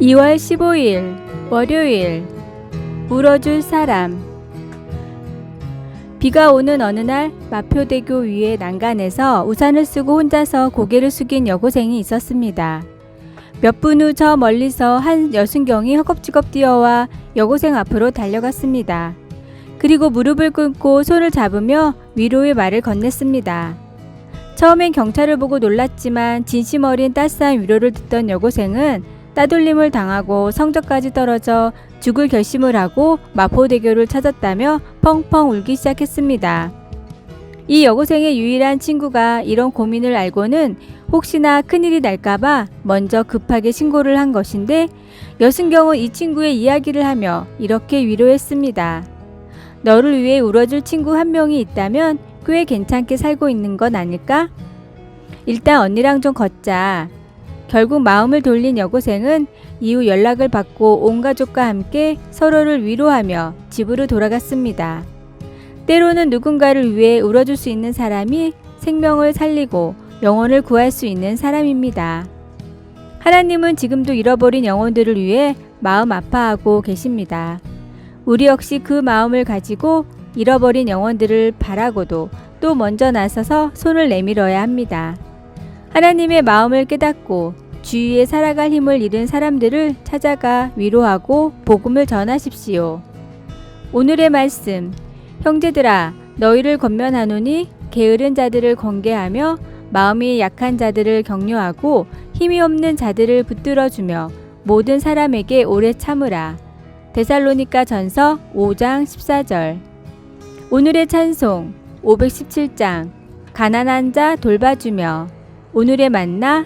2월 15일 월요일. 울어줄 사람. 비가 오는 어느 날 마표대교 위의 난간에서 우산을 쓰고 혼자서 고개를 숙인 여고생이 있었습니다. 몇 분 후 저 멀리서 한 여순경이 허겁지겁 뛰어와 여고생 앞으로 달려갔습니다. 그리고 무릎을 꿇고 손을 잡으며 위로의 말을 건넸습니다. 처음엔 경찰을 보고 놀랐지만 진심 어린 따스한 위로를 듣던 여고생은 따돌림을 당하고 성적까지 떨어져 죽을 결심을 하고 마포대교를 찾았다며 펑펑 울기 시작했습니다. 이 여고생의 유일한 친구가 이런 고민을 알고는 혹시나 큰일이 날까봐 먼저 급하게 신고를 한 것인데, 여순경은 이 친구의 이야기를 하며 이렇게 위로했습니다. 너를 위해 울어줄 친구 한 명이 있다면 꽤 괜찮게 살고 있는 건 아닐까? 일단 언니랑 좀 걷자. 결국 마음을 돌린 여고생은 이후 연락을 받고 온 가족과 함께 서로를 위로하며 집으로 돌아갔습니다. 때로는 누군가를 위해 울어줄 수 있는 사람이 생명을 살리고 영혼을 구할 수 있는 사람입니다. 하나님은 지금도 잃어버린 영혼들을 위해 마음 아파하고 계십니다. 우리 역시 그 마음을 가지고 잃어버린 영혼들을 바라고도 또 먼저 나서서 손을 내밀어야 합니다. 하나님의 마음을 깨닫고 주위에 살아갈 힘을 잃은 사람들을 찾아가 위로하고 복음을 전하십시오. 오늘의 말씀. 형제들아, 너희를 권면하노니 게으른 자들을 권계하며 마음이 약한 자들을 격려하고 힘이 없는 자들을 붙들어주며 모든 사람에게 오래 참으라. 데살로니가 전서 5장 14절. 오늘의 찬송 517장. 가난한 자 돌봐주며. 오늘의 만나.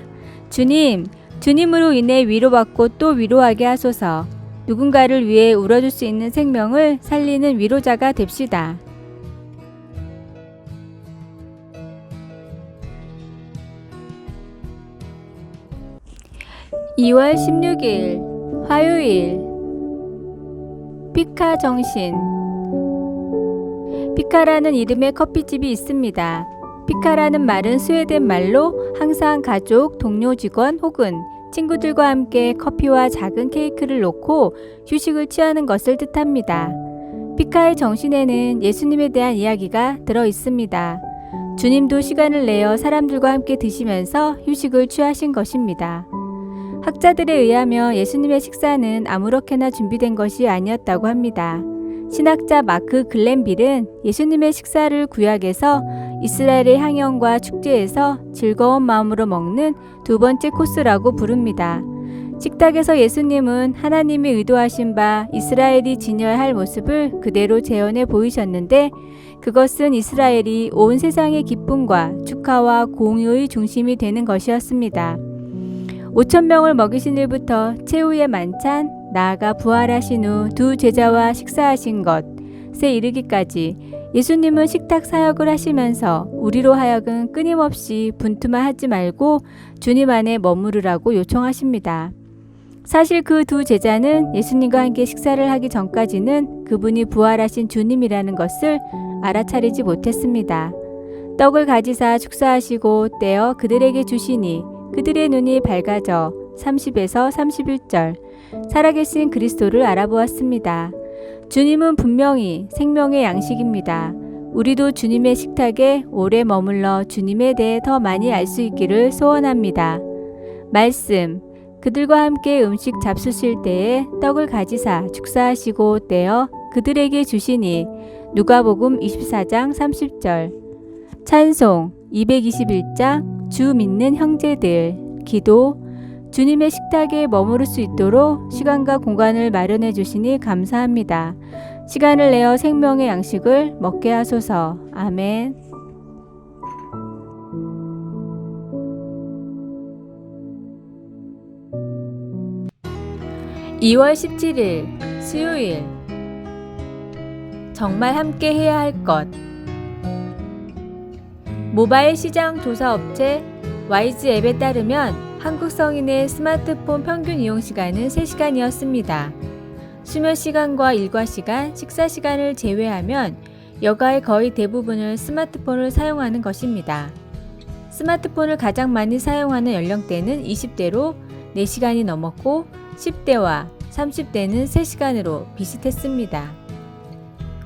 주님, 주님으로 인해 위로받고 또 위로하게 하소서. 누군가를 위해 울어줄 수 있는 생명을 살리는 위로자가 됩시다. (2월 16일) 화요일. 피카 정신. 피카라는 이름의 커피집이 있습니다. 피카라는 말은 스웨덴 말로 항상 가족, 동료 직원 혹은 친구들과 함께 커피와 작은 케이크를 놓고 휴식을 취하는 것을 뜻합니다. 피카의 정신에는 예수님에 대한 이야기가 들어 있습니다. 주님도 시간을 내어 사람들과 함께 드시면서 휴식을 취하신 것입니다. 학자들에 의하면 예수님의 식사는 아무렇게나 준비된 것이 아니었다고 합니다. 신학자 마크 글렌빌은 예수님의 식사를 구약에서 이스라엘의 향연과 축제에서 즐거운 마음으로 먹는 두 번째 코스라고 부릅니다. 식탁에서 예수님은 하나님이 의도하신 바 이스라엘이 지녀야 할 모습을 그대로 재현해 보이셨는데, 그것은 이스라엘이 온 세상의 기쁨과 축하와 공유의 중심이 되는 것이었습니다. 5,000명을 먹이신 일부터 최후의 만찬, 나아가 부활하신 후 두 제자와 식사하신 것에 이르기까지 예수님은 식탁 사역을 하시면서 우리로 하여금 끊임없이 분투만 하지 말고 주님 안에 머무르라고 요청하십니다. 사실 그 두 제자는 예수님과 함께 식사를 하기 전까지는 그분이 부활하신 주님이라는 것을 알아차리지 못했습니다. 떡을 가지사 축사하시고 떼어 그들에게 주시니 그들의 눈이 밝아져 30에서 31절 살아계신 그리스도를 알아보았습니다. 주님은 분명히 생명의 양식입니다. 우리도 주님의 식탁에 오래 머물러 주님에 대해 더 많이 알 수 있기를 소원합니다. 말씀. 그들과 함께 음식 잡수실 때에 떡을 가지사 축사하시고 떼어 그들에게 주시니 누가복음 24장 30절. 찬송 221장. 주 믿는 형제들. 기도. 주님의 식탁에 머무를 수 있도록 시간과 공간을 마련해 주시니 감사합니다. 시간을 내어 생명의 양식을 먹게 하소서. 아멘. (2월 17일) 수요일. 정말 함께 해야 할 것. 모바일 시장 조사 업체 와이즈 앱에 따르면 한국 성인의 스마트폰 평균 이용 시간은 3시간이었습니다. 수면 시간과 일과 시간, 식사 시간을 제외하면 여가의 거의 대부분을 스마트폰을 사용하는 것입니다. 스마트폰을 가장 많이 사용하는 연령대는 20대로 4시간이 넘었고 10대와 30대는 3시간으로 비슷했습니다.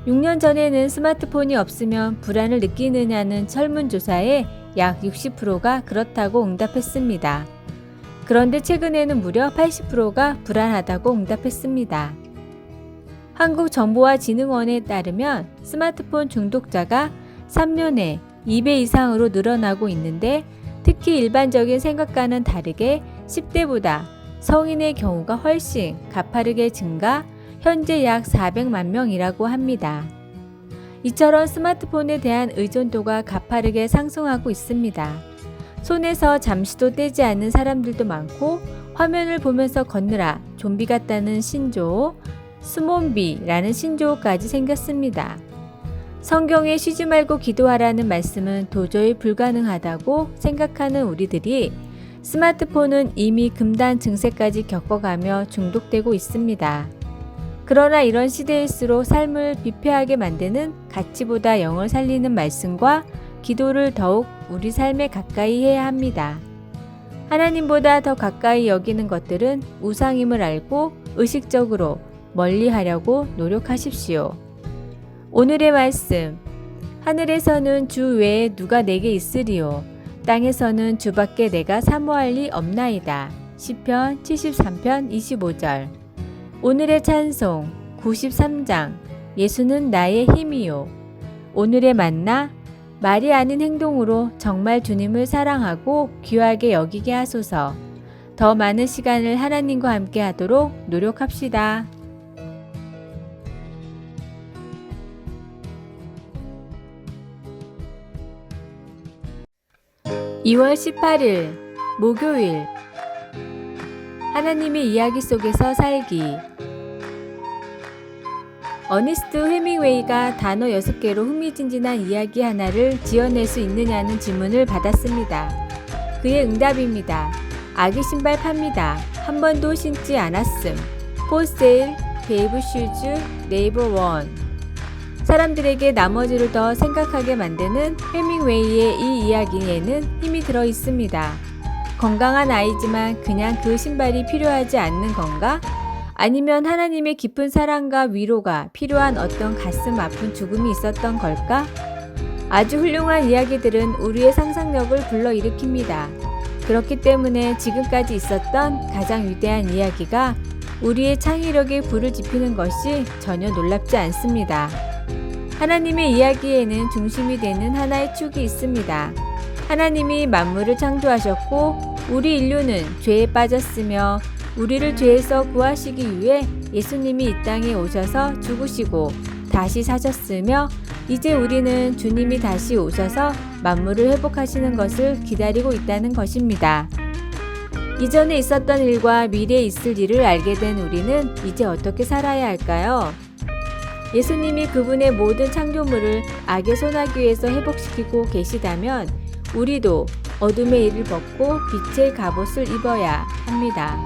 6년 전에는 스마트폰이 없으면 불안을 느끼느냐는 설문조사에 약 60%가 그렇다고 응답했습니다. 그런데 최근에는 무려 80%가 불안하다고 응답했습니다. 한국정보화진흥원에 따르면 스마트폰 중독자가 3년에 2배 이상으로 늘어나고 있는데 특히 일반적인 생각과는 다르게 10대보다 성인의 경우가 훨씬 가파르게 증가, 현재 약 400만 명이라고 합니다. 이처럼 스마트폰에 대한 의존도가 가파르게 상승하고 있습니다. 손에서 잠시도 떼지 않는 사람들도 많고 화면을 보면서 걷느라 좀비 같다는 신조어, 스몬비라는 신조어까지 생겼습니다. 성경에 쉬지 말고 기도하라는 말씀은 도저히 불가능하다고 생각하는 우리들이 스마트폰은 이미 금단 증세까지 겪어가며 중독되고 있습니다. 그러나 이런 시대일수록 삶을 비폐하게 만드는 가치보다 영을 살리는 말씀과 기도를 더욱 우리 삶에 가까이 해야 합니다. 하나님보다 더 가까이 여기는 것들은 우상임을 알고 의식적으로 멀리하려고 노력하십시오. 오늘의 말씀, 하늘에서는 주 외에 누가 내게 있으리요. 땅에서는 주밖에 내가 사모할 리 없나이다. 시편 73편 25절. 오늘의 찬송 93장, 예수는 나의 힘이요. 오늘의 만나, 말이 아닌 행동으로 정말 주님을 사랑하고 귀하게 여기게 하소서. 더 많은 시간을 하나님과 함께 하도록 노력합시다. 2월 18일 목요일, 하나님의 이야기 속에서 살기. 어니스트 헤밍웨이가 단어 6개로 흥미진진한 이야기 하나를 지어낼 수 있느냐는 질문을 받았습니다. 그의 응답입니다. 아기 신발 팝니다. 한 번도 신지 않았음. For sale, baby shoes, neighbor one. 사람들에게 나머지를 더 생각하게 만드는 헤밍웨이의 이 이야기에는 힘이 들어 있습니다. 건강한 아이지만 그냥 그 신발이 필요하지 않는 건가? 아니면 하나님의 깊은 사랑과 위로가 필요한 어떤 가슴 아픈 죽음이 있었던 걸까? 아주 훌륭한 이야기들은 우리의 상상력을 불러일으킵니다. 그렇기 때문에 지금까지 있었던 가장 위대한 이야기가 우리의 창의력에 불을 지피는 것이 전혀 놀랍지 않습니다. 하나님의 이야기에는 중심이 되는 하나의 축이 있습니다. 하나님이 만물을 창조하셨고 우리 인류는 죄에 빠졌으며 우리를 죄에서 구하시기 위해 예수님이 이 땅에 오셔서 죽으시고 다시 사셨으며 이제 우리는 주님이 다시 오셔서 만물을 회복하시는 것을 기다리고 있다는 것입니다. 이전에 있었던 일과 미래에 있을 일을 알게 된 우리는 이제 어떻게 살아야 할까요? 예수님이 그분의 모든 창조물을 악의 소나기에서 회복시키고 계시다면 우리도 어둠의 일을 벗고 빛의 갑옷을 입어야 합니다.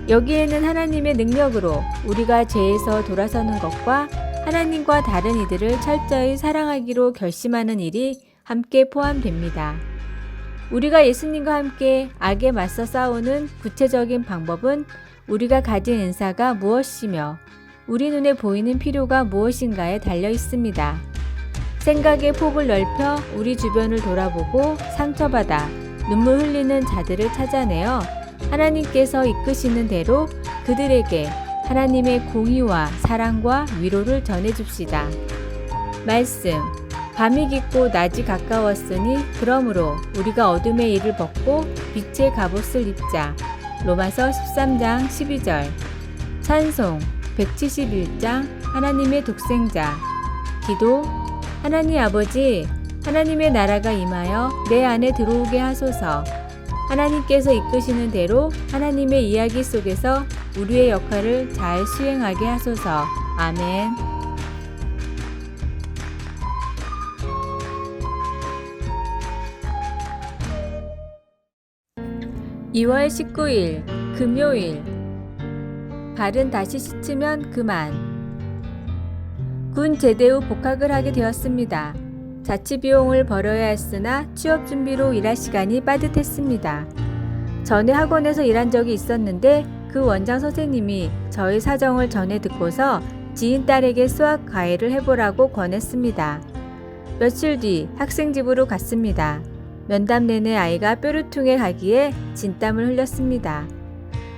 여기에는 하나님의 능력으로 우리가 죄에서 돌아서는 것과 하나님과 다른 이들을 철저히 사랑하기로 결심하는 일이 함께 포함됩니다. 우리가 예수님과 함께 악에 맞서 싸우는 구체적인 방법은 우리가 가진 은사가 무엇이며 우리 눈에 보이는 필요가 무엇인가에 달려 있습니다. 생각의 폭을 넓혀 우리 주변을 돌아보고 상처받아 눈물 흘리는 자들을 찾아내어 하나님께서 이끄시는 대로 그들에게 하나님의 공의와 사랑과 위로를 전해줍시다. 말씀, 밤이 깊고 낮이 가까웠으니 그러므로 우리가 어둠의 일을 벗고 빛의 갑옷을 입자. 로마서 13장 12절. 찬송 171장 하나님의 독생자. 기도, 하나님 아버지, 하나님의 나라가 임하여 내 안에 들어오게 하소서. 하나님께서 이끄시는 대로 하나님의 이야기 속에서 우리의 역할을 잘 수행하게 하소서. 아멘. 2월 19일 금요일. 발은 다시 씻으면 그만. 군 제대 후 복학을 하게 되었습니다. 자취 비용을 벌어야 했으나 취업 준비로 일할 시간이 빠듯했습니다. 전에 학원에서 일한 적이 있었는데 그 원장 선생님이 저의 사정을 전해 듣고서 지인 딸에게 수학 과외를 해보라고 권했습니다. 며칠 뒤 학생 집으로 갔습니다. 면담 내내 아이가 뾰루퉁에 가기에 진땀을 흘렸습니다.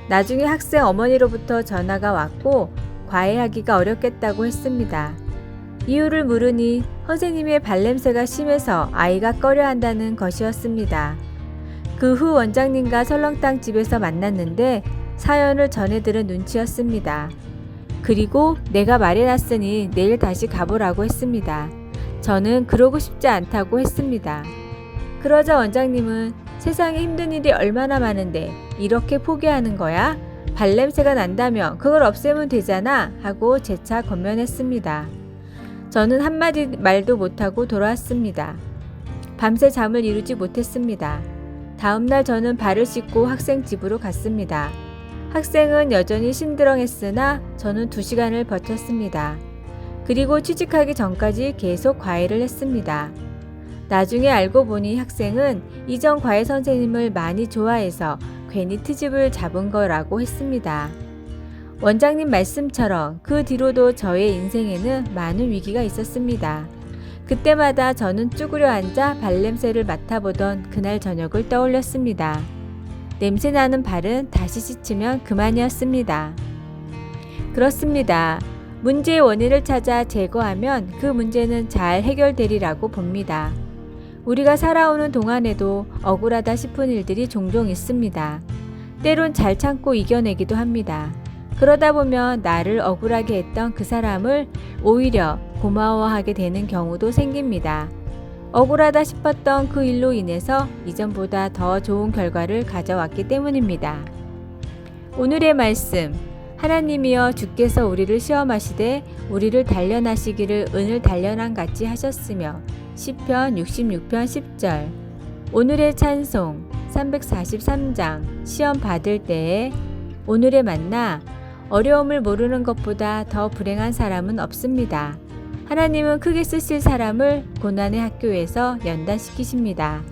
나중에 학생 어머니로부터 전화가 왔고 과외하기가 어렵겠다고 했습니다. 이유를 물으니 선생님의 발냄새가 심해서 아이가 꺼려한다는 것이었습니다. 그 후 원장님과 설렁탕 집에서 만났는데 사연을 전해들은 눈치였습니다. 그리고 내가 말해놨으니 내일 다시 가보라고 했습니다. 저는 그러고 싶지 않다고 했습니다. 그러자 원장님은 세상에 힘든 일이 얼마나 많은데 이렇게 포기하는 거야? 발냄새가 난다면 그걸 없애면 되잖아 하고 재차 권면했습니다. 저는 한마디 말도 못하고 돌아왔습니다. 밤새 잠을 이루지 못했습니다. 다음날 저는 발을 씻고 학생 집으로 갔습니다. 학생은 여전히 심드렁했으나 저는 2시간을 버텼습니다. 그리고 취직하기 전까지 계속 과외를 했습니다. 나중에 알고 보니 학생은 이전 과외 선생님을 많이 좋아해서 괜히 트집을 잡은 거라고 했습니다. 원장님 말씀처럼 그 뒤로도 저의 인생에는 많은 위기가 있었습니다. 그때마다 저는 쭈그려 앉아 발냄새를 맡아보던 그날 저녁을 떠올렸습니다. 냄새나는 발은 다시 씻으면 그만이었습니다. 그렇습니다. 문제의 원인을 찾아 제거하면 그 문제는 잘 해결되리라고 봅니다. 우리가 살아오는 동안에도 억울하다 싶은 일들이 종종 있습니다. 때론 잘 참고 이겨내기도 합니다. 그러다 보면 나를 억울하게 했던 그 사람을 오히려 고마워하게 되는 경우도 생깁니다. 억울하다 싶었던 그 일로 인해서 이전보다 더 좋은 결과를 가져왔기 때문입니다. 오늘의 말씀, 하나님이여 주께서 우리를 시험하시되 우리를 단련하시기를 은을 단련한 같이 하셨으며 시편 66편 10절. 오늘의 찬송 343장 시험 받을 때에 오늘의 만나 어려움을 모르는 것보다 더 불행한 사람은 없습니다. 하나님은 크게 쓰실 사람을 고난의 학교에서 연단시키십니다.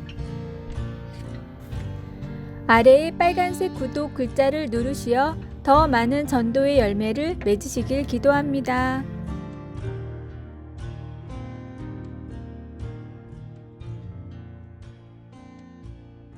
아래의 빨간색 구독 글자를 누르시어 더 많은 전도의 열매를 맺으시길 기도합니다.